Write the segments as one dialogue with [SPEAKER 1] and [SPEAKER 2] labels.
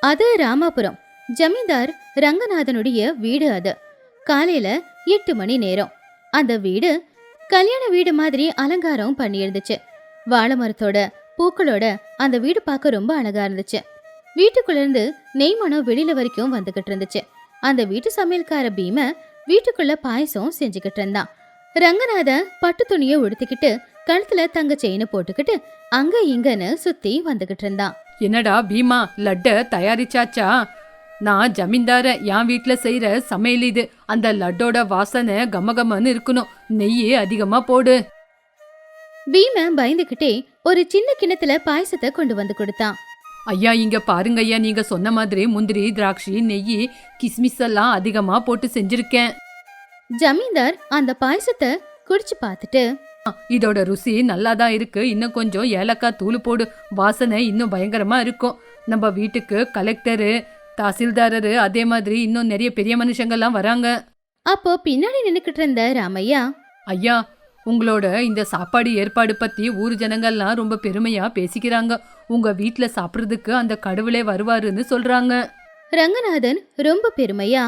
[SPEAKER 1] அது ராமாபுரம். ஜமீன்தார் ரங்கநாதனுடைய வீடு அது. காலையில 8 மணி நேரம். அந்த வீடு கல்யாண வீடு மாதிரி அலங்காரம் பண்ணி இருந்துச்சு. வாழை மரத்தோட பூக்களோட அந்த வீடு பார்க்க ரொம்ப அழகா இருந்துச்சு. வீட்டுக்குள்ள இருந்து நெய்மனம் வெளியில வரைக்கும் வந்துகிட்டு இருந்துச்சு. அந்த வீட்டு சமையல்கார பீம வீட்டுக்குள்ள பாயசம் செஞ்சுக்கிட்டு இருந்தான். ரங்கநாத பட்டு துணியை உடுத்திக்கிட்டு கழுத்துல தங்க செயினை போட்டுக்கிட்டு அங்க இங்கன்னு சுத்தி வந்துகிட்டு இருந்தான்.
[SPEAKER 2] என்னடா பீமா, லட்ட தயாரிச்சாச்சா? நான் ஜமீன்தார என் வீட்டுல செய்யற சமையல் இது. அந்த லட்டோட வாசனை கமகமன்னு இருக்கணும். நெய்யே அதிகமா போடு.
[SPEAKER 1] பீம பயந்துகிட்டே ஒரு சின்ன கிண்ணத்துல பாயசத்தை கொண்டு வந்து கொடுத்தான்.
[SPEAKER 2] ஐயா, இங்க பாருங்க ஐயா, நீங்க சொன்ன மாதிரி முந்திரி, திராட்சை, நெய், கிஸ்மிஸ் எல்லாம் அதிகமா போட்டு செஞ்சிருக்கேன்.
[SPEAKER 1] ஜமீன்தார் அந்த பாயசத்தை குடிச்சு பார்த்துட்டு,
[SPEAKER 2] இதோட ருசி நல்லாதான் இருக்கு. இன்னும் கொஞ்சம் ஏலக்காய் தூள் போடு, வாசனை இன்னும் பயங்கரமா இருக்கும். நம்ம வீட்டுக்கு கலெக்டரு, தாசில்தாரரு, அதே மாதிரி இன்னும் நிறைய பெரிய மனுஷங்கள்லாம் வராங்க.
[SPEAKER 1] அப்போ பின்னாடி நின்னுக்கிட்டு இருந்த ராமையா,
[SPEAKER 2] ஐயா, உங்களோட இந்த சாப்பாடு ஏற்பாடு பத்தி ஊர் ஜனங்கள்லாம் ரொம்ப பெருமையா பேசிக்கிறாங்க. உங்க வீட்டுல சாப்பிடுறதுக்கு அந்த கடவுளே வருவாருன்னு சொல்றாங்க.
[SPEAKER 1] ரங்கநாதன் ரொம்ப பெருமையா,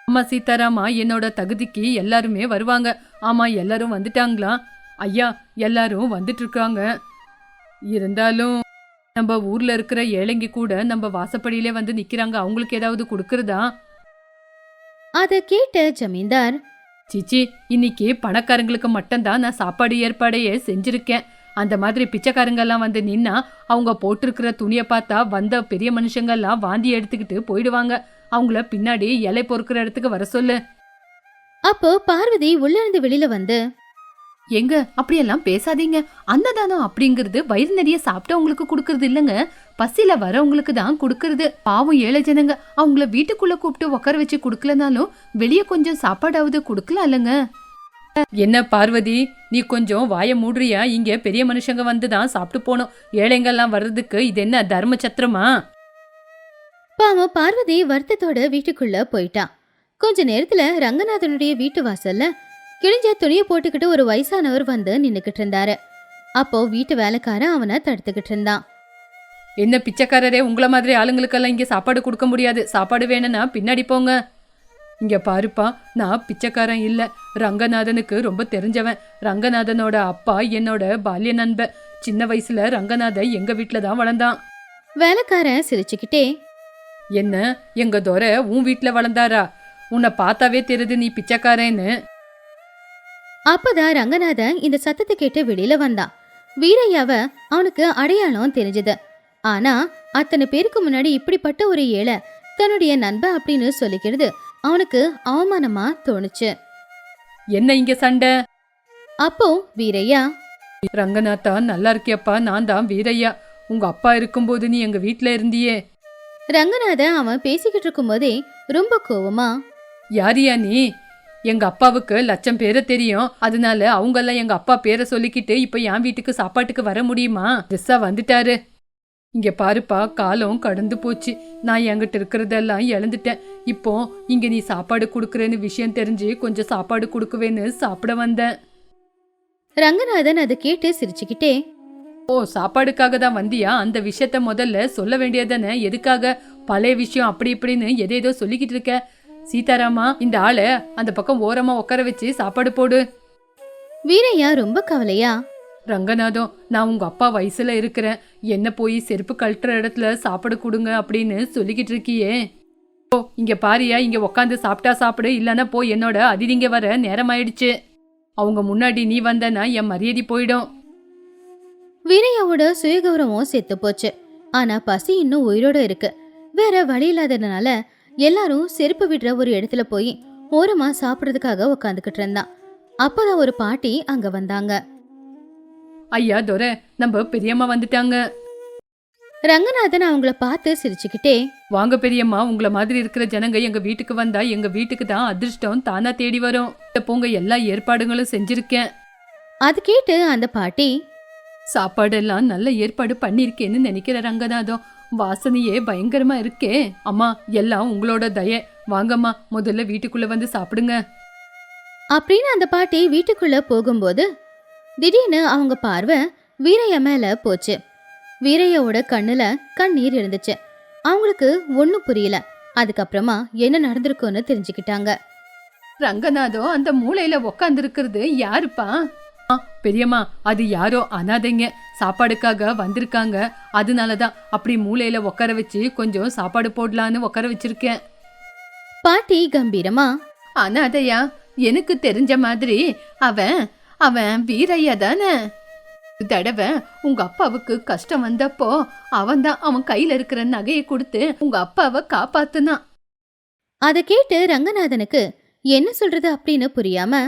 [SPEAKER 2] ஆமா சீதாராமா, என்னோட தகுதிக்கு எல்லாருமே வருவாங்க. ஆமா, எல்லாரும் வந்துட்டாங்களா? ஐயா, எல்லாரும் வந்துட்டு இருக்காங்க. இருந்தாலும் நம்ம ஊர்ல இருக்கிற ஏழைங்க கூட நம்ம வாசப்படியிலே வந்து நிக்கிறாங்க. அவங்களுக்கு ஏதாவது கொடுக்கறதா?
[SPEAKER 1] அத கேட்ட ஜமீன்தார்,
[SPEAKER 2] சிச்சி, இன்னைக்கு பணக்காரங்களுக்கு மட்டும்தான் நான் சாப்பாடு ஏற்பாடையே செஞ்சிருக்கேன். அந்த மாதிரி பிச்சைக்காரங்கெல்லாம் வந்து நின்னா அவங்க போட்டிருக்கிற துணியை பார்த்தா வந்த பெரிய மனுஷங்கள்லாம் வாந்தி எடுத்துக்கிட்டு போயிடுவாங்க. அவங்கள பின்னாடி இலை பொறுக்கிற இடத்துக்கு வர சொல்லு.
[SPEAKER 1] அப்போ பார்வதி உள்ள இருந்து வெளியில வந்து,
[SPEAKER 2] எங்க அப்படியெல்லாம் பேசாதீங்க. அன்னதானம் அப்படிங்கிறது வயிறு நிறைய சாப்பிட்டவங்களுக்கு கொடுக்கறது இல்லைங்க, பசியில வரவங்களுக்கு தான் கொடுக்கறது. பாவம் ஏழை ஜனங்க, அவங்கள வீட்டுக்குள்ள கூப்பிட்டு உட்கார வச்சு கொடுக்கலனாலும் வெளியே கொஞ்சம் சாப்பாடாவது கொடுக்கலாம் இல்லைங்க. என்ன பார்வதி, நீ கொஞ்சம் வாய மூடுறியா? இங்க பெரிய மனுஷங்க வந்துதான் சாப்பிட்டு போனோம். ஏழைங்கெல்லாம் வர்றதுக்கு இது என்ன தர்ம சத்திரமா?
[SPEAKER 1] பாவம் பார்வதி வருத்தத்தோட வீட்டுக்குள்ள போயிட்டான். கொஞ்ச நேரத்துல ரங்கநாதனுடைய வீட்டு வாசல்ல கிழிஞ்ச துணியை போட்டுக்கிட்டு ஒரு வயசானவர் வந்து நின்னுக்கிட்டு இருந்தாரு. அப்போ வீட்டு வேலைக்காரன் அவனை தடுத்துக்கிட்டு இருந்தான்.
[SPEAKER 2] என்ன பிச்சைக்காரரே, உங்கள மாதிரி ஆளுங்களுக்கெல்லாம் இங்க சாப்பாடு கொடுக்க முடியாது. சாப்பாடு வேணும்னா பின்னாடி போங்க. இங்க பாருப்பா, நான் பிச்சைக்காரன் இல்ல, ரங்கநாதனுக்கு ரொம்ப தெரிஞ்சவன். ரங்கநாதனோட அப்பா என்னோட பால்ய நண்பன். சின்ன வயசுல ரங்கநாதன் எங்க வீட்டுல தான் வளர்ந்தான்.
[SPEAKER 1] வேலைக்காரன் சிரிச்சுக்கிட்டே,
[SPEAKER 2] என்ன, எங்க துரை உன் வீட்டுல வளர்ந்தாரா? உன்னை பார்த்தாவே தெரியுது நீ பிச்சைக்காரன்னு.
[SPEAKER 1] அப்பதான் ரங்கநாதன் இந்த சத்தத்தை கேட்டு வெளியில வந்தான். வீரையாவ அவனுக்கு அடையாளம் தெரிஞ்சது. ஆனா அத்தனை பேருக்கு முன்னாடி இப்படிப்பட்ட ஒரு ஏழை தன்னுடைய நண்பன் அப்படின்னு சொல்லிக்கிறது அவனுக்கு அவமானமா தோணுச்சு.
[SPEAKER 2] என்ன இங்க சண்டை?
[SPEAKER 1] அப்போ வீரையா,
[SPEAKER 2] ரங்கநாதா, நல்லா இருக்கியப்பா, நான் தான் வீரையா. உங்க அப்பா இருக்கும்போது நீ எங்க வீட்டுல இருந்தியே.
[SPEAKER 1] ரங்கநாதன் அவன் பேசிக்கிட்டு இருக்கும் போதே ரொம்ப கோவமா,
[SPEAKER 2] யாரியா நீ? எங்க அப்பாவுக்கு லட்சம் பேரை தெரியும், அதனால அவங்கெல்லாம் எங்க அப்பா பேரை சொல்லிக்கிட்டு இப்ப என் வீட்டுக்கு சாப்பாட்டுக்கு வர முடியுமா? திசா வந்துட்டாரு. இங்க பாருப்பா, காலம் கடந்து போச்சு. நான் என்கிட்ட இருக்கிறதெல்லாம் இழந்துட்டேன். இப்போ இங்க நீ சாப்பாடு கொடுக்கறேன்னு விஷயம் தெரிஞ்சு கொஞ்சம் சாப்பாடு கொடுக்குவேன்னு சாப்பிட வந்தேன்.
[SPEAKER 1] ரங்கநாதன் அதை கேட்டு சிரிச்சுக்கிட்டே,
[SPEAKER 2] ஓ, சாப்பாடுக்காக தான் வந்தியா? அந்த விஷயத்த முதல்ல சொல்ல வேண்டியதானே? எதுக்காக பழைய விஷயம் அப்படி இப்படின்னு எதேதோ சொல்லிக்கிட்டு இருக்க? சீதாராமா, இந்த ஆளை அந்த பக்கம் ஓரமா உட்கார வச்சு சாப்பாடு போடு.
[SPEAKER 1] வீரையா ரொம்ப கவலையா,
[SPEAKER 2] ரங்கநாதம், நான் உங்க அப்பா வயசுல இருக்கிறேன், என்ன போய் செருப்பு கழட்டுற இடத்துல சாப்பாடு கொடுங்க அப்படின்னு சொல்லிக்கிட்டு இருக்கியே. ஓ, இங்க பாரியா, இங்க உக்காந்து சாப்பிட்டா சாப்பிடு, இல்லைன்னா போய் என்னோட அதிதிங்க வர நேரம் ஆயிடுச்சு. அவங்க முன்னாடி நீ வந்தனா என் மரியாதை போயிடும்.
[SPEAKER 1] வீரையாவோட சுயகௌரவம் செத்து போச்சு. ஆனா பசி இன்னும் உயிரோட இருக்கு. வேற வழி இல்லாததுனால எல்லாரும் செருப்பு விடுற ஒரு இடத்துல போய் ஓரமா சாப்பிடுறதுக்காக உக்காந்துக்கிட்டு இருந்தான். அப்பதான் ஒரு பாட்டி அங்க வந்தாங்க.
[SPEAKER 2] ஐயா துரை, நம்ம பெரியம்மா வந்துட்டாங்க.
[SPEAKER 1] ரங்கநாதன் அவங்கள பார்த்து சிரிச்சுக்கிட்டே,
[SPEAKER 2] வாங்க பெரியம்மா, உங்கள மாதிரி இருக்கிற ஜனங்க எங்க வீட்டுக்கு வந்தா எங்க வீட்டுக்கு தான் அதிர்ஷ்டம் தானா தேடி வரும். போங்க, எல்லா ஏற்பாடுகளும் செஞ்சிருக்கேன்.
[SPEAKER 1] அது கேட்டு அந்த பாட்டி,
[SPEAKER 2] சாப்பாடெல்லாம் நல்ல ஏற்பாடு பண்ணிருக்கேன்னு நினைக்கிற ரங்கநாதம், வாசனையே பயங்கரமா இருக்கே. அம்மா, எல்லாம் உங்களோட தய. வாங்கம்மா, முதல்ல வீட்டுக்குள்ள வந்து சாப்பிடுங்க
[SPEAKER 1] அப்படின்னு அந்த பாட்டி வீட்டுக்குள்ள போகும்போது திடீர்னு அவங்க பார்வை வீரையா மேல போச்சு. வீரையாவோட கண்ணுல கண்ணீர் இருந்துச்சு. அவங்களுக்கு ஒன்னும் புரியல. அதுக்கப்புறமா என்ன நடந்திருக்கும்னு தெரிஞ்சுக்கிட்டாங்க.
[SPEAKER 2] ரங்கநாதம் அந்த மூலையில உக்காந்து இருக்கிறது யாருப்பா? பெரியம்மா, அது யாரோ அனாதைங்க சாப்பாடுக்காக வந்திருக்காங்க. அதனாலதான் அப்படி மூலையில உட்கார வச்சு கொஞ்சம் சாப்பாடு போடலான்னு உட்கார வச்சிருக்கேன்.
[SPEAKER 1] பாட்டி கம்பீரமா,
[SPEAKER 2] அனாதையா? எனக்கு தெரிஞ்ச மாதிரி அவன் அவன் வீரையா தானே. ஒரு தடவை உங்க அப்பாவுக்கு கஷ்டம் வந்தப்போ அவன்தான் அவன் கையில இருக்கிற நகையை கொடுத்து உங்க அப்பாவை காப்பாத்துனான்.
[SPEAKER 1] அதை கேட்டு ரங்கநாதனுக்கு என்ன சொல்றது அப்படின்னு புரியாம,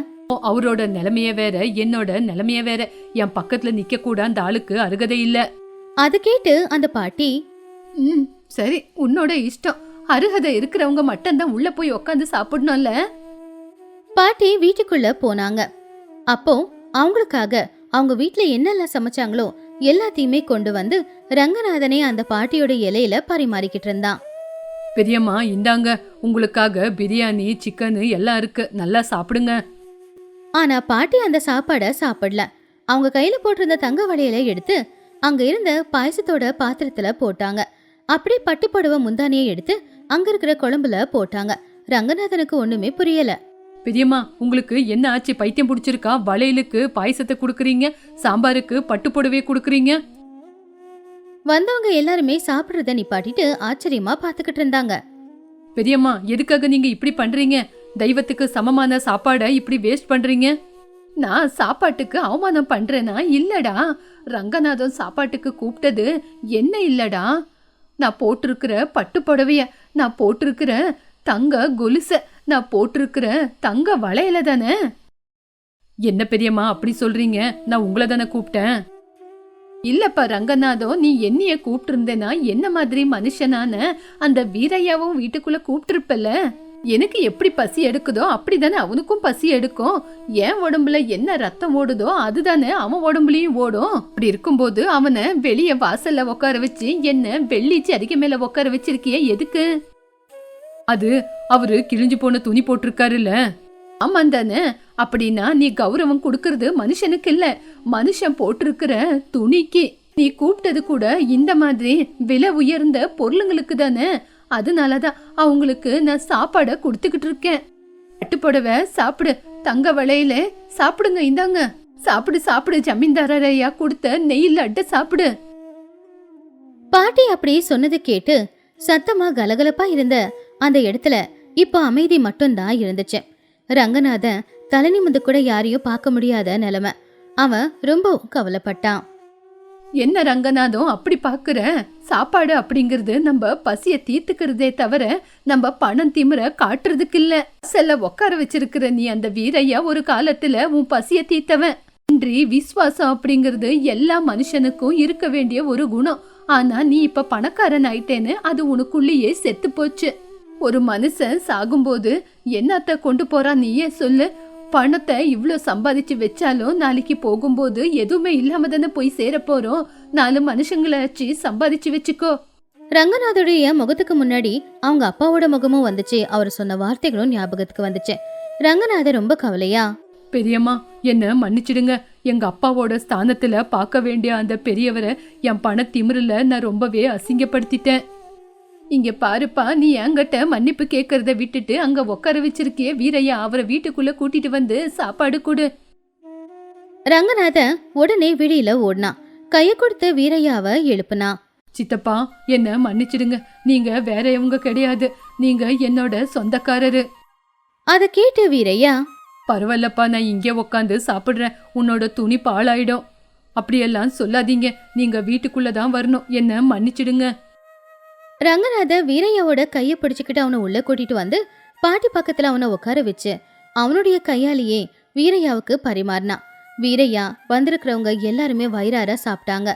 [SPEAKER 2] அவரோட நிலைமைய வேற என்னோட நிலைமைய வேற. என் பக்கத்துல நிக்க கூட அந்த ஆளுக்கு அருகதை இல்ல.
[SPEAKER 1] அதை கேட்டு அந்த பாட்டி,
[SPEAKER 2] சரி, உன்னோட இஷ்டம். அருகதை இருக்கிறவங்க மட்டும்தான் உள்ள போய் உக்காந்து சாப்பிடணும்ல.
[SPEAKER 1] பாட்டி வீட்டுக்குள்ள போனாங்க. அப்போ அவங்களுக்காக அவங்க வீட்ல என்னெல்லாம் சமைச்சாங்களோ எல்லாத்தையுமே கொண்டு வந்து ரங்கநாதனே அந்த பாட்டியோட இலையில பரிமாறிக்கிட்டு இருந்தான்.
[SPEAKER 2] பெரியம்மா, இந்தாங்க, உங்களுக்காக பிரியாணி, சிக்கன் எல்லாம் இருக்கு, நல்லா சாப்பிடுங்க.
[SPEAKER 1] ஆனா பாட்டி அந்த சாப்பாட சாப்பிடல. அவங்க கையில போட்டிருந்த தங்க வளையலை எடுத்து அங்க இருந்த பாயசத்தோட பாத்திரத்துல போட்டாங்க. அப்படி பட்டு புடவை முந்தானியை எடுத்து அங்க இருக்கிற குழம்புல போட்டாங்க. ரங்கநாதனுக்கு ஒண்ணுமே புரியல.
[SPEAKER 2] பெரியம்மா, உங்களுக்கு என்ன ஆச்சு? பைத்தியம் பிடிச்சிருக்கா? வளையலுக்கு பாயசத்தை குடுக்கறீங்க, சாம்பாருக்கு பட்டு புடவையை குடுக்கறீங்க.
[SPEAKER 1] வந்தவங்க எல்லாருமே சாப்பிடுறத நிப்பாட்டிட்டு ஆச்சரியமா பாத்துக்கிட்டு இருந்தாங்க.
[SPEAKER 2] பெரியம்மா, எதுக்காக நீங்க இப்படி பண்றீங்க? தெய்வத்துக்கு சமமான சாப்பாடை இப்படி வேஸ்ட் பண்றீங்க. நான் சாப்பாட்டுக்கு அவமானம் பண்றேனா? இல்லடா. ரங்கநாதன் சாப்பாட்டுக்கு கூப்பிட்டது என்ன இல்லடா. நான் போட்டிருக்கிற பட்டு புடவைய, நான் போட்டிருக்கிற தங்க கொலுச, நான் போட்டிருக்கிற தங்க வளையல தானே. என்ன பெரியம்மா அப்படி சொல்றீங்க? நான் உங்களை தானே கூப்பிட்டேன். இல்லப்பா ரங்கநாதம், நீ என்னைய கூப்பிட்டு இருந்தேனா என்ன மாதிரி மனுஷனான அந்த வீரையாவும் வீட்டுக்குள்ள கூப்பிட்டுருப்பல. எனக்கு எப்படி பசி எடுக்குதோ அப்படிதானே அவனுக்கும் பசி எடுக்கும். என் உடம்புல என்ன ரத்தம் ஓடுதோ அதுதானே அவன் உடம்புலயும் ஓடும். அப்படி இருக்கும்போது அவனை வெளிய வாசல்ல உட்கார வச்சு என்ன வெள்ளி சரிக்கு மேல உட்கார வச்சிருக்கிய எதுக்கு? அது அவரு கிழிஞ்சு போன துணி போட்டிருக்காருல்ல. ஆமாம் தானே. அப்படின்னா நீ கௌரவம் கொடுக்கறது மனுஷனுக்கு இல்ல, மனுஷன் போட்டிருக்கிற துணிக்கு. நீ கூப்பிட்டது கூட இந்த மாதிரி விலை உயர்ந்த பொருளுங்களுக்கு தானே. அதனாலதான் அவங்களுக்கு நான் சாப்பாட கொடுத்துக்கிட்டு இருக்கேன். பட்டுப்புடவை சாப்பிடு, தங்க வளையல சாப்பிடுங்க, இந்தாங்க சாப்பிடு சாப்பிடு. ஜமீன்தாரையா கொடுத்த நெய்யில் அட்ட சாப்பிடு.
[SPEAKER 1] பாட்டி அப்படி சொன்னது கேட்டு சத்தமா கலகலப்பா இருந்த அந்த இடத்துல இப்ப அமைதி மட்டும்தான் இருந்துச்சு. ரங்கநாதன் தலை நிமிந்து கூட யாரையும் பார்க்க முடியாத நிலைமை. அவன் ரொம்பவும் கவலைப்பட்டான்.
[SPEAKER 2] என்ன ரங்கநாதம் அப்படி பாக்குற? சாப்பாடு அப்படிங்கிறது நம்ம பசிய தீர்த்துக்கிறதே தவிர நம்ம பணம் திமிர காட்டுறதுக்கு இல்ல. செல்ல உட்கார வச்சிருக்கிற நீ அந்த வீரையா ஒரு காலத்துல உன் பசிய தீர்த்தவன். இன்றி விசுவாசம் அப்படிங்கிறது எல்லா மனுஷனுக்கும் இருக்க வேண்டிய ஒரு குணம். ஆனா நீ இப்ப பணக்காரன் ஆயிட்டேன்னு அது உனக்குள்ளேயே செத்து போச்சு. ஒரு மனுஷன் சாகும்போது என்னத்த கொண்டு போறான் நீயே சொல்லு. பணத்தை இவ்ளோ சம்பாதிச்சு வச்சாலும் நாளைக்கு போகும்போது எதுவுமே இல்லாம தானே போய் சேர போறோம். 4 மனுஷங்களாச்சு சம்பாதிச்சு வச்சுக்கோ.
[SPEAKER 1] ரங்கநாதோடைய முகத்துக்கு முன்னாடி அவங்க அப்பாவோட முகமும் வந்துச்சு. அவர் சொன்ன வார்த்தைகளும் ஞாபகத்துக்கு வந்துச்சு. ரங்கநாதர் ரொம்ப கவலையா,
[SPEAKER 2] பெரியம்மா என்ன மன்னிச்சிடுங்க. எங்க அப்பாவோட ஸ்தானத்துல பார்க்க வேண்டிய அந்த பெரியவரை என் பண திமிருல நான் ரொம்பவே அசிங்கப்படுத்திட்டேன். இங்க பாருப்பா, நீ என்கிட்ட மன்னிப்பு கேட்கறத விட்டுட்டு அங்க உட்கார வச்சிருக்கிய வீரையா, அவரை வீட்டுக்குள்ள கூட்டிட்டு வந்து சாப்பாடு கொடு.
[SPEAKER 1] ரங்கநாதன் உடனே விழியில ஓடினான். கைய கொடுத்து வீரையாவை எழுப்புனா.
[SPEAKER 2] சித்தப்பா, என்ன மன்னிச்சிடுங்க. நீங்க வேறவங்க கிடையாது, நீங்க என்னோட சொந்தக்காரரு.
[SPEAKER 1] அதை கேட்டு வீரையா,
[SPEAKER 2] பரவாயில்லப்பா, நான் இங்கே உக்காந்து சாப்பிடுறேன், உன்னோட துணி பாழாயிடும். அப்படியெல்லாம் சொல்லாதீங்க, நீங்க வீட்டுக்குள்ளதான் வரணும், என்ன மன்னிச்சிடுங்க.
[SPEAKER 1] ரங்கநாத வீரையாவோட கைய பிடிச்சுக்கிட்டு அவனை உள்ள கூட்டிட்டு வந்து பாட்டி பக்கத்துல அவனை உட்கார வச்சு அவனுடைய கையாலேயே வீரையாவுக்கு பரிமாறினான். வீரையா வந்திருக்கிறவங்க எல்லாருமே வயிறார சாப்பிட்டாங்க.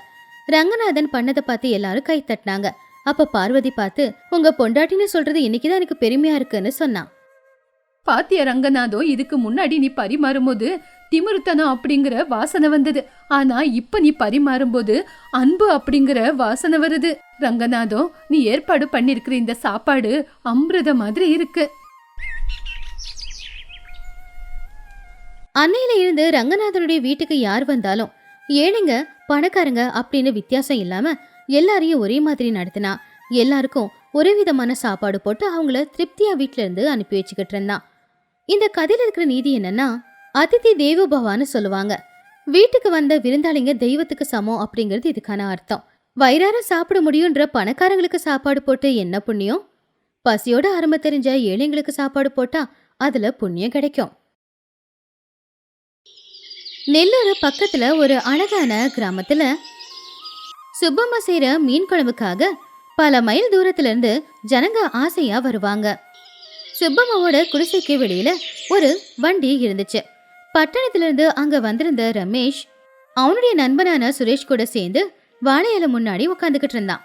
[SPEAKER 1] ரங்கநாதன் பண்ணதை பார்த்து எல்லாரும் கை தட்டினாங்க. அப்ப பார்வதி பார்த்து, உங்க பொண்டாட்டின்னு சொல்றது இன்னைக்குதான் எனக்கு பெருமையா இருக்குன்னு சொன்னான்.
[SPEAKER 2] பாத்திய ரங்கநாதோ, இதுக்கு முன்னாடி நீ பரிமாறும்போது திமிருத்தனம் அப்படிங்கிற வாசனை வந்தது. ஆனா இப்ப நீ பரிமாறும்போது அன்பு அப்படிங்கிற வாசனை வருது. ரங்கநாதோ, நீ ஏற்பாடு பண்ணிருக்கிற இந்த சாப்பாடு அமிர்த மாதிரி இருக்கு.
[SPEAKER 1] அன்னையில இருந்து ரங்கநாதனுடைய வீட்டுக்கு யார் வந்தாலும் ஏழைங்க பணக்காரங்க அப்படின்னு வித்தியாசம் இல்லாம எல்லாரையும் ஒரே மாதிரி நடத்தினா. எல்லாருக்கும் ஒரே விதமான சாப்பாடு போட்டு அவங்கள திருப்தியா வீட்ல இருந்து அனுப்பி வச்சுக்கிட்டு இருந்தான். இந்த கதையில இருக்கிற நீதி என்னன்னா, அதிதி தேவோபவான்னு சொல்லுவாங்க. வீட்டுக்கு வந்த விருந்தாளிங்க தெய்வத்துக்கு சமம் அப்படிங்கிறது இதுக்கான அர்த்தம். வயிறார சாப்பிட முடியுன்ற பணக்காரங்களுக்கு சாப்பாடு போட்டு என்ன புண்ணியம்? பசியோட அருமை தெரிஞ்ச ஏழைங்களுக்கு சாப்பாடு போட்டா அதுல புண்ணியம் கிடைக்கும். நெல்லூர் பக்கத்துல ஒரு அழகான கிராமத்துல சுப்பம்மா செய்யற மீன் குழம்புக்காக பல மைல் தூரத்துல இருந்து ஜனங்க ஆசையா வருவாங்க. சுப்பம்மாவோட குடிசைக்கு வெளியில ஒரு வண்டி இருந்துச்சு. பட்டணத்துல இருந்து அங்க வந்திருந்த ரமேஷ் அவனுடைய நண்பனான சுரேஷ் கூட சேர்ந்து வாழை இலை முன்னாடி உட்காந்துக்கிட்டு இருந்தான்.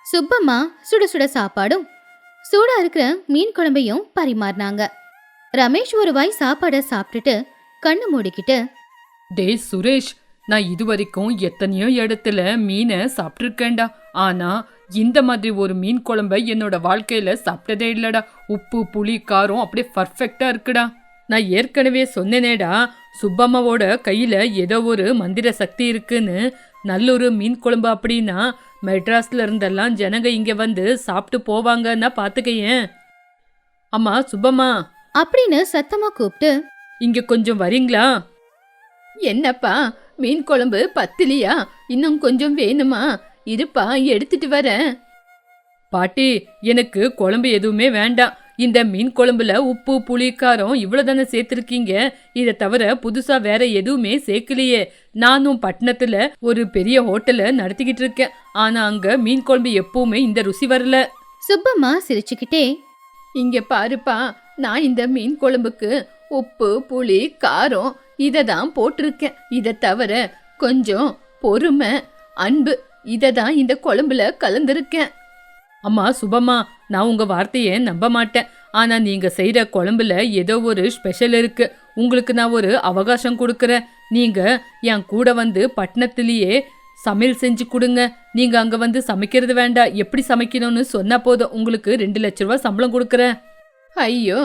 [SPEAKER 1] சுப்பம்மா சுட சுட சாப்பாடும் சூடா இருக்கிற மீன் குழம்பையும் பரிமாறினாங்க. ரமேஷ் ஒரு வாய் சாப்பாட சாப்பிட்டுட்டு கண்ணு மூடிக்கிட்டு,
[SPEAKER 3] டேய் சுரேஷ், நான் இதுவரைக்கும் எத்தனையோ இடத்துல மீனை சாப்பிட்டுருக்கேன்டா. ஆனா இந்த மாதிரி ஒரு மீன் குழம்ப என்னோட வாழ்க்கையில சாப்பிட்டதே இல்லடா. உப்பு புளி காரம் அப்படியே பர்ஃபெக்டா இருக்குடா. நான் ஏற்கனவே சொன்னேனேடா, சுப்பம்மாவோட கையில ஏதோ ஒரு மந்திர சக்தி இருக்குன்னு. நல்லொரு மீன் குழம்பு அப்படின்னா மெட்ராஸ்ல இருந்தெல்லாம் ஜனங்க இங்க வந்து சாப்பிட்டு போவாங்கன்னா பாத்துக்கையேன். அம்மா சுப்பம்மா
[SPEAKER 1] அப்படின்னு சத்தமா கூப்பிட்டு,
[SPEAKER 3] இங்க கொஞ்சம் வரீங்களா?
[SPEAKER 2] என்னப்பா மீன் குழம்பு பத்திலியா? இன்னும் கொஞ்சம் வேணுமா? இருப்பா, எடுத்துட்டு வரேன்.
[SPEAKER 3] பாட்டி, எனக்கு குழம்பு எதுவுமே வேண்டாம். இந்த மீன் குழம்புல உப்பு புளி காரம் இவ்வளவுதானே சேர்த்திருக்கீங்க. இதை தவிர புதுசா வேற எதுவுமே சேர்க்கலையே. நானும் பட்டணத்துல ஒரு பெரிய ஹோட்டலை நடத்திக்கிட்டு இருக்கேன். ஆனா அங்க மீன் குழம்பு எப்பவுமே இந்த ருசி வரல.
[SPEAKER 1] சுப்பம்மா சிரிச்சுக்கிட்டே,
[SPEAKER 2] இங்க பாருப்பா, நான் இந்த மீன் குழம்புக்கு உப்பு புளி காரம் இதை தான் போட்டிருக்கேன். இதை தவிர கொஞ்சம் பொறுமை அன்பு இதை தான் இந்த குழம்புல கலந்துருக்கேன்.
[SPEAKER 3] அம்மா சுபம்மா, நான் உங்க வார்த்தையை நம்ப மாட்டேன். ஆனா நீங்க செய்யற குழம்புல ஏதோ ஒரு ஸ்பெஷல் இருக்கு. உங்களுக்கு நான் ஒரு அவகாசம் கொடுக்கறேன். நீங்க என் கூட வந்து பட்டணத்திலேயே சமையல் செஞ்சு கொடுங்க. நீங்க அங்க வந்து சமைக்கிறது வேண்டாம். எப்படி சமைக்கணும்னு சொன்னா போதும். உங்களுக்கு 2 லட்ச ரூபாய் சம்பளம் கொடுக்கறேன்.
[SPEAKER 2] ஐயோ,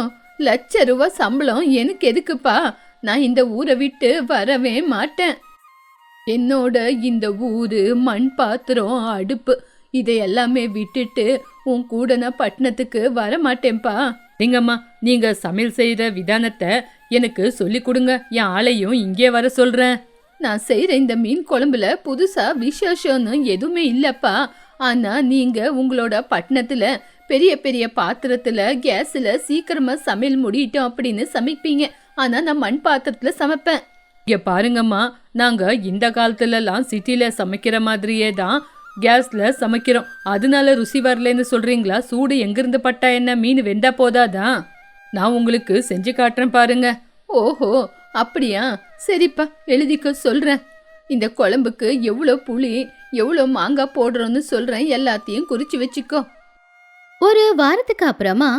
[SPEAKER 2] ₹1,00,000 சம்பளம் எனக்கு எதுக்குப்பா? நான் இந்த ஊரை விட்டு வரவே மாட்டேன். என்னோட இந்த ஊரு மண் பாத்திரம் அடுப்பு இதை எல்லாமே விட்டுட்டு உன் கூட நான் பட்டணத்துக்கு வர மாட்டேன்ப்பா.
[SPEAKER 3] நீங்கம்மா, நீங்க சமையல் செய்யற விதானத்தை எனக்கு சொல்லி கொடுங்க. என் ஆளையும் இங்கே வர சொல்றேன்.
[SPEAKER 2] நான் செய்யற இந்த மீன் குழம்புல புதுசா விசேஷம்னு எதுவுமே இல்லப்பா. ஆனா நீங்க உங்களோட பட்டணத்துல பெரிய பெரிய பாத்திரத்துல கேஸ்ல சீக்கிரமா சமையல் முடியட்டும் அப்படின்னு சமைப்பீங்க. ஆனா நான் மண் பாத்திரத்துல சமைப்பேன்.
[SPEAKER 3] இங்க பாருங்கம்மா, நாங்க இந்த காலத்துலலாம் சிட்டில சமைக்கிற மாதிரியே தான் கேஸ்ல சமைக்கிறோம். அதனால ருசி வரலன்னு சொல்றீங்களா? சூடு எங்கிருந்து பட்டா என்ன, மீன் வெந்தா போதாதான்? நான் உங்களுக்கு செஞ்சு காட்டுறேன் பாருங்க.
[SPEAKER 2] ஓஹோ, அப்படியா? சரிப்பா, எழுதிக்க சொல்றேன். இந்த குழம்புக்கு எவ்வளோ புளி எவ்வளோ மாங்காய் போடுறோன்னு சொல்றேன். எல்லாத்தையும் குறிச்சு வச்சுக்கோ.
[SPEAKER 1] ஒரு வாரத்துக்கு அப்புறமா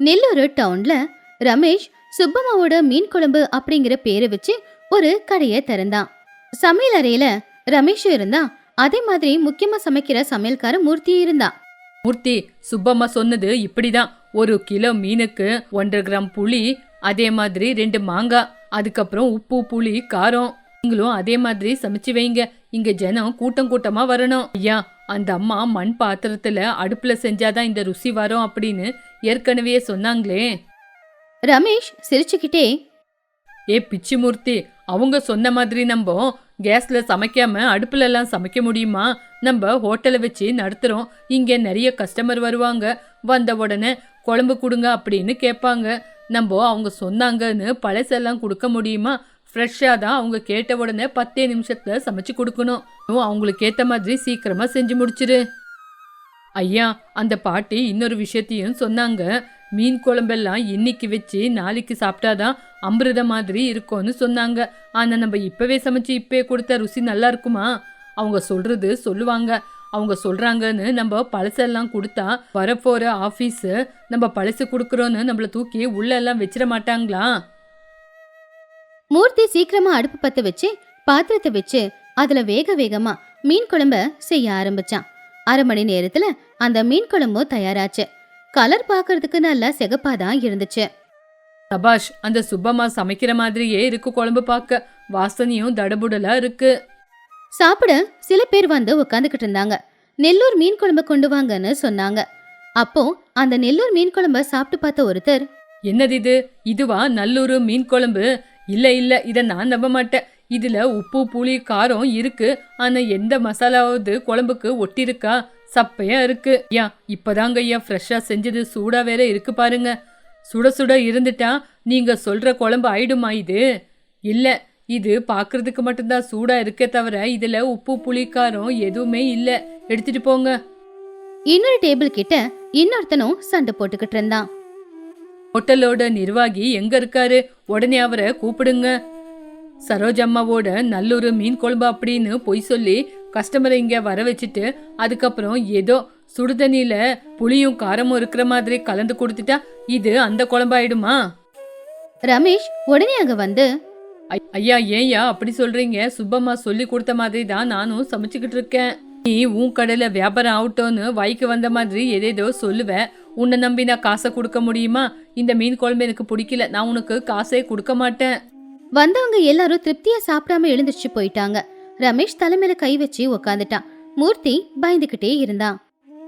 [SPEAKER 1] நெல்லூர் டவுன்ல ரமேஷ் சுப்பம்மாவோட மீன் குழம்பு அப்படிங்கிற பேரை வச்சு ஒரு கடையை திறந்தான். சமையல் அறையில ரமேஷும் இருந்தான். அதே மாதிரி முக்கியமா சமைக்கிற சமையல்கார மூர்த்தியும் இருந்தான்.
[SPEAKER 3] மூர்த்தி, சுப்பம்மா சொன்னது இப்படிதான். 1 கிலோ மீனுக்கு 1.5 கிராம் புளி, அதே மாதிரி 2 மாங்காய், அதுக்கப்புறம் உப்பு புளி காரம். நீங்களும் அதே மாதிரி சமைச்சு வைங்க. இங்க ஜனம் கூட்டம் கூட்டமா வரணும். ஐயா, அந்த அம்மா மண் பாத்திரத்துல அடுப்புல செஞ்சாதான் இந்த ருசி வரும் அப்படின்னு ஏற்கனவே சொன்னாங்களே.
[SPEAKER 1] ரமேஷ் சிரிச்சுக்கிட்டே,
[SPEAKER 3] ஏ பிச்சிமூர்த்தி, அவங்க சொன்ன மாதிரி நம்ம கேஸ்ல சமைக்காம அடுப்புல எல்லாம் சமைக்க முடியுமா? நம்ம ஹோட்டலை வச்சு நடத்துறோம். இங்க நிறைய கஸ்டமர் வருவாங்க. வந்த உடனே குழம்பு கொடுங்க அப்படின்னு கேட்பாங்க. நம்ம அவங்க சொன்னாங்கன்னு பழசெல்லாம் கொடுக்க முடியுமா? ஃப்ரெஷ்ஷாக தான் அவங்க கேட்ட உடனே 10 நிமிஷத்துல சமைச்சு கொடுக்கணும். அவங்களுக்கு ஏற்ற மாதிரி சீக்கிரமா செஞ்சு முடிச்சிரு. ஐயா, அந்த பாட்டி இன்னொரு விஷயத்தையும் சொன்னாங்க. மீன் குழம்பெல்லாம் இன்னைக்கு வச்சு நாளைக்கு சாப்பிட்டாதான் அமிர்த மாதிரி இருக்கும்னு சொன்னாங்க. ஆனா நம்ம இப்பவே சமைச்சு இப்பவே கொடுத்த ருசி நல்லா இருக்குமா? அவங்க சொல்றது சொல்லுவாங்க. அவங்க சொல்றாங்கன்னு நம்ம பழசெல்லாம் கொடுத்தா வரப்போற ஆபீஸ் நம்ம பழசு கொடுக்கறோன்னு நம்மள தூக்கி உள்ள எல்லாம் வச்சிட மாட்டாங்களா?
[SPEAKER 1] மூர்த்தி சீக்கிரமா அடுப்பு பத்த வச்சு பாத்திரத்தை வச்சு அதுல வேக வேகமா மீன் குழம்ப செய்ய ஆரம்பிச்சான். 1/2 மணி நேரத்துல அந்த மீன் குழம்பும் தயாராச்சு. கலர் பாக்குறதுக்கு நல்லா சிகப்பாதான் இருந்துச்சு.
[SPEAKER 3] சபாஷ், அந்த சுப்பம்மா சமைக்கிற மாதிரியே இருக்கு குழம்பு பார்க்க. வாசனையும் தடபுடலா இருக்கு.
[SPEAKER 1] சாப்பிட சில பேர் வந்து உட்காந்துக்கிட்டு இருந்தாங்க. நெல்லூர் மீன் குழம்பு கொண்டு வாங்கன்னு சொன்னாங்க. அப்போ அந்த நெல்லூர் மீன் குழம்ப சாப்பிட்டு பார்த்த ஒருத்தர்,
[SPEAKER 3] என்னது இது? இதுவா நல்லூர் மீன் குழம்பு? இல்ல இல்ல, இத நான் நம்ப மாட்டேன். இதுல உப்பு புளி காரம் இருக்கு, ஆனா எந்த மசாலாவது குழம்புக்கு ஒட்டிருக்கா? சப்பையா இருக்கு. ஐயா இப்பதாங்க ஐயா ஃப்ரெஷ்ஷா செஞ்சது, சூடா வேற இருக்கு பாருங்க. சுட சுட இருந்துட்டா நீங்க சொல்ற குழம்பு ஆயிடுமா இது? இல்ல, இது பாக்குறதுக்கு மட்டும்தான் சூடா இருக்கே தவிர இதுல உப்பு புளி காரம் எதுவுமே இல்ல. எடுத்துட்டு போங்க.
[SPEAKER 1] இன்னொரு டேபிள் கிட்ட இன்னொருத்தனும் சண்டை போட்டுக்கிட்டு இருந்தான்.
[SPEAKER 3] ஹோட்டலோட நிர்வாகி எங்க இருக்காரு? உடனே அவரை கூப்பிடுங்க. சரோஜம்மாவோட நல்லூர் மீன் குழம்பு அப்படின்னு பொய் சொல்லி கஸ்டமரை இங்க வர வச்சுட்டு அதுக்கப்புறம் ஏதோ சுடுதண்ணியில புளியும் காரமும் இருக்கிற மாதிரி கலந்து கொடுத்துட்டா இது அந்த குழம்பாயிடுமா?
[SPEAKER 1] ரமேஷ் உடனே அங்க வந்து,
[SPEAKER 3] ஐயா ஏன்யா அப்படி சொல்றீங்க? சுப்பம்மா சொல்லி கொடுத்த மாதிரி தான் நானும் சமைச்சுக்கிட்டு இருக்கேன். நீ உன் கடையில வியாபாரம் ஆகட்டும்னு வாய்க்கு வந்த மாதிரி எதேதோ சொல்லுவ. உன்னை நம்பி நான் காசை கொடுக்க முடியுமா? இந்த மீன் குழம்பு எனக்கு பிடிக்கல, நான் உனக்கு காசே கொடுக்க மாட்டேன்.
[SPEAKER 1] வந்தவங்க எல்லாரும் திருப்தியா சாப்பிடாம எழுந்திருச்சு போயிட்டாங்க. ரமேஷ் தலைமையில கை வச்சு உக்காந்துட்டான். மூர்த்தி பயந்துகிட்டே இருந்தான்.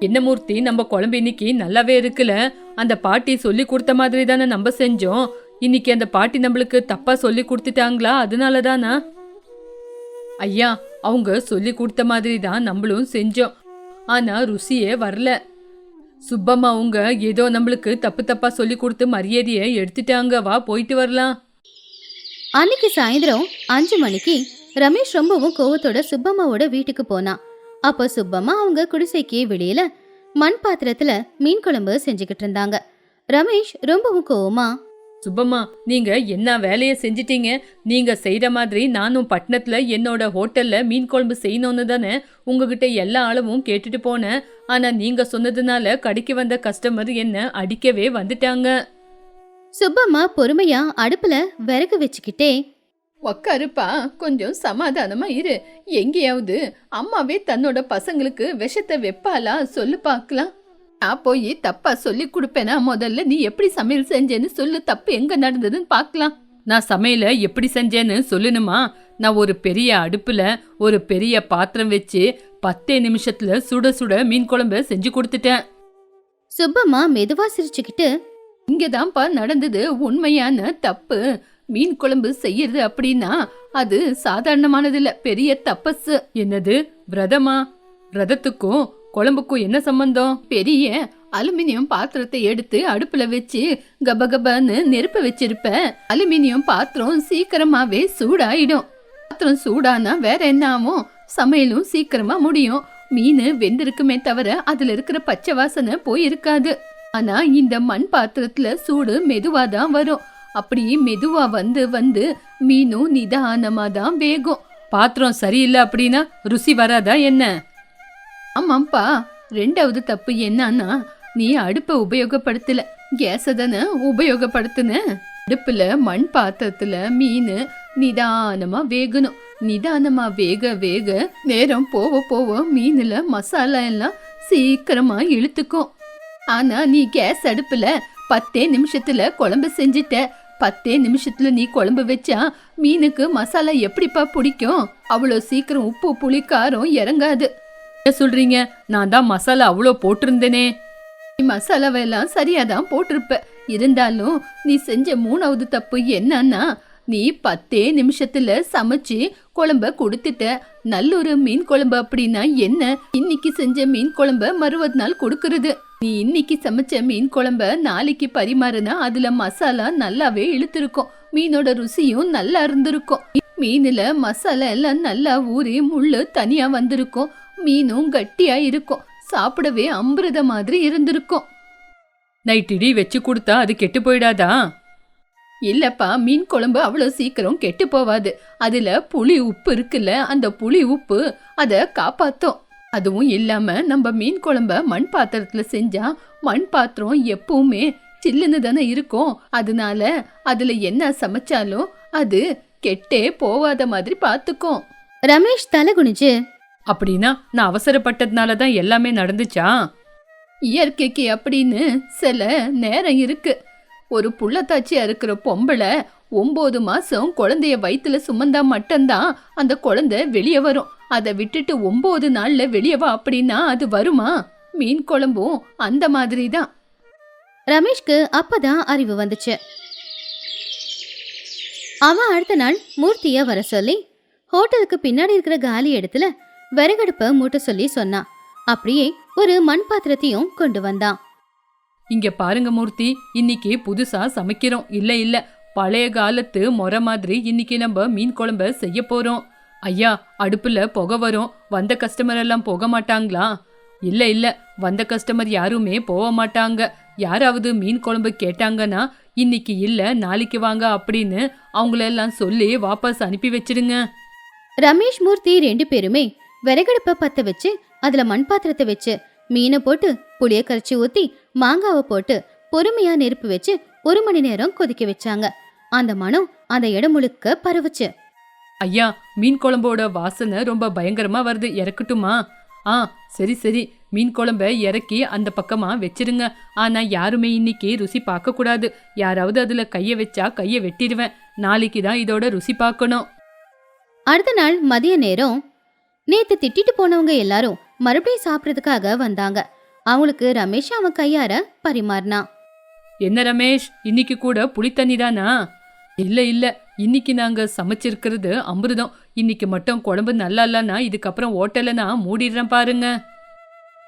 [SPEAKER 3] என்ன மூர்த்தி, நம்ம குழம்பு இன்னைக்கு நல்லாவே இருக்குல்ல? அந்த பாட்டி சொல்லி கொடுத்த மாதிரி தானே நம்ம செஞ்சோம். இன்னைக்கு அந்த பாட்டி நம்மளுக்கு தப்பா சொல்லி கொடுத்துட்டாங்களா? அதனாலதானா? ஐயா அவங்க சொல்லி கொடுத்த மாதிரி தான் நம்மளும் செஞ்சோம், ஆனா ருசியே வரல. சுப்பம்மா அவங்க ஏதோ நம்மளுக்கு தப்பு தப்பா சொல்லி கொடுத்து மரியாதையை எடுத்துட்டாங்க. வா போயிட்டு வரலாம்.
[SPEAKER 1] அன்னைக்கு சாயந்தரம் 5 மணிக்கு ரமேஷ் ரொம்பவும் கோவத்தோட சுப்பம்மாவோட வீட்டுக்கு போனான். அப்போ சுப்பம்மா அவங்க குடிசைக்கு வெளியில மண் பாத்திரத்துல மீன் குழம்பு செஞ்சுக்கிட்டு இருந்தாங்க. ரமேஷ் ரொம்பவும் கோவமா,
[SPEAKER 3] சுப்பம்மா நீங்க என்ன வேலையை செஞ்சிட்டீங்க? நீங்க செய்யற மாதிரி நானும் பட்டணத்துல என்னோட ஹோட்டல்ல மீன் குழம்பு செய்யணும்னு தானே உங்ககிட்ட எல்லா அளவும் கேட்டுட்டு போனேன். ஆனா நீங்க சொன்னதுனால கடைக்கு வந்த கஸ்டமர் என்ன அடிக்கவே வந்துட்டாங்க.
[SPEAKER 1] சுப்பம்மா பொறுமையா அடுப்புல விறகு வச்சுக்கிட்டே,
[SPEAKER 2] உக்காருப்பா, கொஞ்சம் சமாதானமா இரு. எங்கேயாவது அம்மாவே தன்னோட பசங்களுக்கு விஷத்தை வெப்பாலா? சொல்லு பார்க்கலாம். நான் போய் தப்பா சொல்லி கொடுப்பேனா? முதல்ல நீ எப்படி சமையல் செஞ்சேன்னு சொல்லு, தப்பு எங்க நடந்ததுன்னு பார்க்கலாம்.
[SPEAKER 3] நான் சமையல எப்படி செஞ்சேன்னு சொல்லணுமா? நான் ஒரு பெரிய அடுப்புல ஒரு பெரிய பாத்திரம் வச்சு 10 நிமிஷத்துல சுட சுட மீன் குழம்பு செஞ்சு கொடுத்துட்டேன்.
[SPEAKER 1] சுப்பம்மா மெதுவா சிரிச்சுக்கிட்டு,
[SPEAKER 2] இங்கதான்ப்பா நடந்தது உண்மையான தப்பு. மீன் குழம்பு செய்யறது அப்படின்னா அது சாதாரணமானது இல்ல, பெரிய தபசு.
[SPEAKER 3] என்னது விரதமா? விரதத்துக்கும் குழம்புக்கும் என்ன சம்பந்தம்?
[SPEAKER 2] பெரிய அலுமினியம் பாத்திரத்தை எடுத்து அடுப்புல வச்சு கபகபன்னு நெருப்ப வச்சிருப்ப. அலுமினியம் பாத்திரம் சீக்கிரமாவே சூடாயிடும். பாத்திரம் சூடானா வேற என்ன ஆகும்? சமையலும் சீக்கிரமா முடியும். மீன் வெந்திருக்குமே தவிர அதுல இருக்கிற பச்சை வாசனை போயிருக்காது. ஆனா இந்த மண் பாத்திரத்துல சூடு மெதுவாதான் வரும். அப்படி மெதுவா வந்து வந்து மீனும் நிதானமா தான் வேகும்.
[SPEAKER 3] பாத்திரம் சரியில்லை அப்படின்னா ருசி வராதா என்ன?
[SPEAKER 2] ஆமாப்பா, ரெண்டாவது தப்பு என்னன்னா நீ அடுப்பை உபயோகப்படுத்தல, கேஸ தானே உபயோகப்படுத்தின. அடுப்புல மண் பாத்திரத்துல மீன் நிதானமா வேகணும். நிதானமா வேக வேக நேரம் போக போக மீன்ல மசாலா எல்லாம் சீக்கிரமா இழுத்துக்கும். ஆனா நீ கேஸ் அடுப்புல 10 நிமிஷத்துல குழம்பு செஞ்சிட்ட. 10 நிமிஷத்துல நீ குழம்பு வச்சா மீனுக்கு மசாலா எப்படிப்பா பிடிக்கும்? அவ்வளோ சீக்கிரம் உப்பு புளி காரம் இறங்காது.
[SPEAKER 3] என்ன சொல்றீங்க? நான் தான் மசாலா அவ்வளோ போட்டிருந்தேனே.
[SPEAKER 2] நீ மசாலாவெல்லாம் சரியாதான் போட்டிருப்ப. இருந்தாலும் நீ செஞ்ச 3வது தப்பு என்னன்னா நீ 10 நிமிஷத்துல சமைச்சு குழம்ப கொடுத்துட்ட. நல்லொரு மீன் குழம்பு அப்படின்னா என்ன? இன்னைக்கு செஞ்ச மீன் குழம்ப மறுவது நாள் கொடுக்கறது. நீ இன்னைக்கு சமைச்ச மீன் குழம்ப நாளைக்கு பரிமாறுனா அதுல மசாலா நல்லாவே இழுத்திருக்கும். மீனோட ருசியும் நல்லா இருந்திருக்கும். மீனுல மசாலா எல்லாம் நல்லா ஊறி முள்ளு தனியா வந்திருக்கும். மீனும் கட்டியா இருக்கும். சாப்பிடவே அமிர்த மாதிரி இருந்திருக்கும்.
[SPEAKER 3] நைட்டிடி வச்சு கொடுத்தா அது கெட்டு போயிடாதா?
[SPEAKER 2] இல்லப்பா, மீன் குழம்பு அவ்வளவு சீக்கிரம் கெட்டு போவாது. அதுல புளி உப்பு இருக்குல்ல, அந்த புளி உப்பு அத காப்பாத்தும். அதுவும் இல்லாம நம்ம மீன் குழம்ப மண் பாத்திரத்துல செஞ்சா மண் பாத்திரம் எப்பவுமே சில்லுன்னு தானே இருக்கும். அதனால அதுல என்ன சமைச்சாலும் அது கெட்டே போவாத மாதிரி பாத்துக்கும்.
[SPEAKER 1] ரமேஷ் தலை குனிஞ்சு,
[SPEAKER 3] அப்படின்னா நான் அவசரப்பட்டதுனால தான் எல்லாமே நடந்துச்சா?
[SPEAKER 2] இயற்கைக்கு அப்படின்னு சில நேரம் இருக்கு. ஒரு புள்ளத்தாச்சியா இருக்கிற பொம்பளை 9 மாசம் குழந்தைய வயித்துல சுமந்தா மட்டும்தான் அந்த குழந்தை வெளியே வரும். அதை விட்டுட்டு 9 நாள்ல வெளியே வா அப்படின்னா அது வருமா? மீன் குழம்பும் அந்த மாதிரி தான்.
[SPEAKER 1] ரமேஷ்க்கு அப்பதான் அறிவு வந்துச்சு. அவன் அடுத்த நாள் மூர்த்திய வர சொல்லி ஹோட்டலுக்கு பின்னாடி இருக்கிற காலி இடத்துல விறகடுப்ப மூட்ட சொல்லி சொன்னான். அப்படியே ஒரு மண் பாத்திரத்தையும் கொண்டு வந்தான்.
[SPEAKER 3] இங்க பாருங்க மூர்த்தி, இன்னைக்கு புதுசா சமைக்கிறோம். இல்ல இல்ல, பழைய காலத்து முறை மாதிரி இன்னைக்கு நம்ம மீன் குழம்ப செய்ய போறோம். ஐயா, அடுப்புல புகை வரும். வந்த கஸ்டமர் எல்லாம் போக மாட்டாங்களா? இல்ல இல்ல, வந்த கஸ்டமர் யாருமே போக மாட்டாங்க. யாராவது மீன் குழம்பு கேட்டாங்கன்னா இன்னைக்கு இல்ல நாளைக்கு வாங்க அப்படின்னு அவங்களெல்லாம் சொல்லி வாபஸ் அனுப்பி வச்சிடுங்க.
[SPEAKER 1] ரமேஷ் மூர்த்தி 2 பேருமே விறகடுப்ப பத்த வச்சு அதுல மண் பாத்திரத்தை வச்சு மீனை போட்டு புளிய கரைச்சி ஊத்தி மாங்காவை போட்டு பொறுமையா நெருப்பு வச்சு 1 மணி நேரம் கொதிக்க வச்சாங்க. அந்த மனம் அந்த இடம் முழுக்க பரவுச்சு.
[SPEAKER 3] ஐயா, மீன் குழம்போட வாசனை ரொம்ப பயங்கரமா வருது, இறக்கட்டுமா? ஆ, சரி சரி, மீன் குழம்ப இறக்கி அந்த பக்கமா வச்சிருங்க. ஆனா யாருமே இன்னைக்கு ருசி பார்க்க கூடாது. யாராவது அதுல கைய வச்சா கைய வெட்டிடுவேன். நாளைக்கு தான் இதோட ருசி பார்க்கணும்.
[SPEAKER 1] அடுத்த நாள் மதிய நேரம் நேத்து திட்டிட்டு போனவங்க எல்லாரும் மறுபடியும் சாப்பிடறதுக்காக வந்தாங்க. அவங்களுக்கு ரமேஷ் அவன் கையார பரிமாறினான்.
[SPEAKER 3] என்ன ரமேஷ், இன்னைக்கு கூட புளித்தண்ணி தானா? இல்ல இல்ல, இன்னைக்கு நாங்க சமைச்சிருக்கிறது அமிர்தம். இன்னைக்கு மட்டும் குழம்பு நல்லா இல்லன்னா இதுக்கப்புறம் ஹோட்டல்ல நான் மூடிடுறேன் பாருங்க.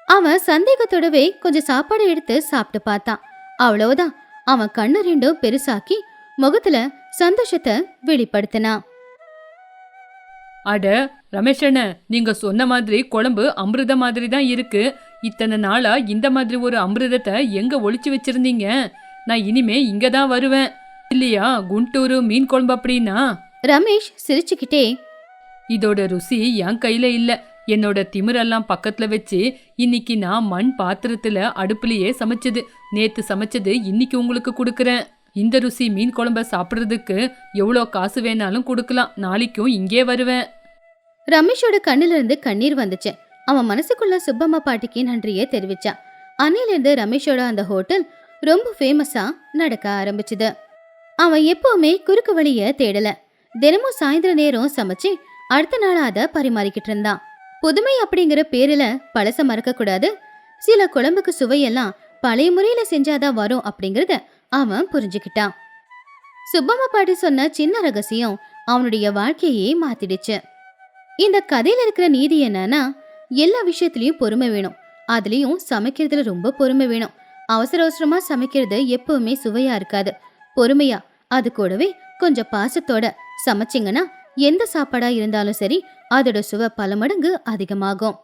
[SPEAKER 1] அவன் சந்தேகத்தோடவே கொஞ்சம் சாப்பாடு எடுத்து சாப்பிட்டு பார்த்தான். அவ்வளவுதான், அவன் கண்ணு 2 பெருசாக்கி முகத்துல சந்தோஷத்தை வெளிப்படுத்தினான்.
[SPEAKER 3] அட ரமேஷண்ண, நீங்க சொன்ன மாதிரி குழம்பு அமிர்த மாதிரி தான் இருக்கு. இத்தனை நாளா இந்த மாதிரி ஒரு அமிர்தத்தை எங்க ஒளிச்சு வச்சிருந்தீங்க? நான் இனிமே இங்க தான் வருவேன். இல்லையா குண்டூரு மீன் குழம்பு அப்படின்னா?
[SPEAKER 1] ரமேஷ் சிரிச்சுக்கிட்டே,
[SPEAKER 3] இதோட ருசி என் கையில இல்ல. என்னோட திமிரெல்லாம் பக்கத்துல வச்சு இன்னைக்கு நான் மண் பாத்திரத்துல அடுப்புலயே சமைச்சது. நேத்து சமைச்சது இன்னைக்கு உங்களுக்கு கொடுக்கறேன். இந்த ருசி மீன் குழம்ப சாப்பிடுறதுக்கு எவ்வளோ காசு வேணாலும் கொடுக்கலாம். நாளைக்கும் இங்கே வருவேன்.
[SPEAKER 1] ரமேஷோட கண்ணுல இருந்து கண்ணீர் வந்துச்சு. அவன் மனசுக்குள்ள சுப்பம்மா பாட்டிக்கு நன்றியே தெரிவிச்சான். அன்னையிலிருந்து ரமேஷோட அந்த ஹோட்டல் ரொம்ப ஃபேமஸா நடக்க ஆரம்பிச்சுது. அவன் எப்பவுமே குறுக்கு வழிய தேடல. தினமும் சாயந்தர நேரம் சமைச்சு அடுத்த நாள் அத பரிமாறிக்கிட்டு இருந்தான். புதுமை அப்படிங்கிற பேருல பழச மறக்க கூடாது. சில குழம்புக்கு சுவையெல்லாம் பழைய முறையில செஞ்சாதான் வரும் அப்படிங்கறத அவன் புரிஞ்சுக்கிட்டான். சுப்பம்மா பாட்டி சொன்ன சின்ன ரகசியம் அவனுடைய வாழ்க்கையே மாத்திடுச்சு. இந்த கதையில இருக்கிற நீதி என்னன்னா, எல்லா விஷயத்திலயும் பொறுமை வேணும். அதுலயும் சமைக்கிறதுல ரொம்ப பொறுமை வேணும். அவசர அவசரமா சமைக்கிறது எப்பவுமே சுவையா இருக்காது. பொறுமையா, அது கூடவே கொஞ்சம் பாசத்தோட சமைச்சிங்கன்னா எந்த சாப்பாடா இருந்தாலும் சரி அதோட சுவை பல மடங்கு அதிகமாகும்.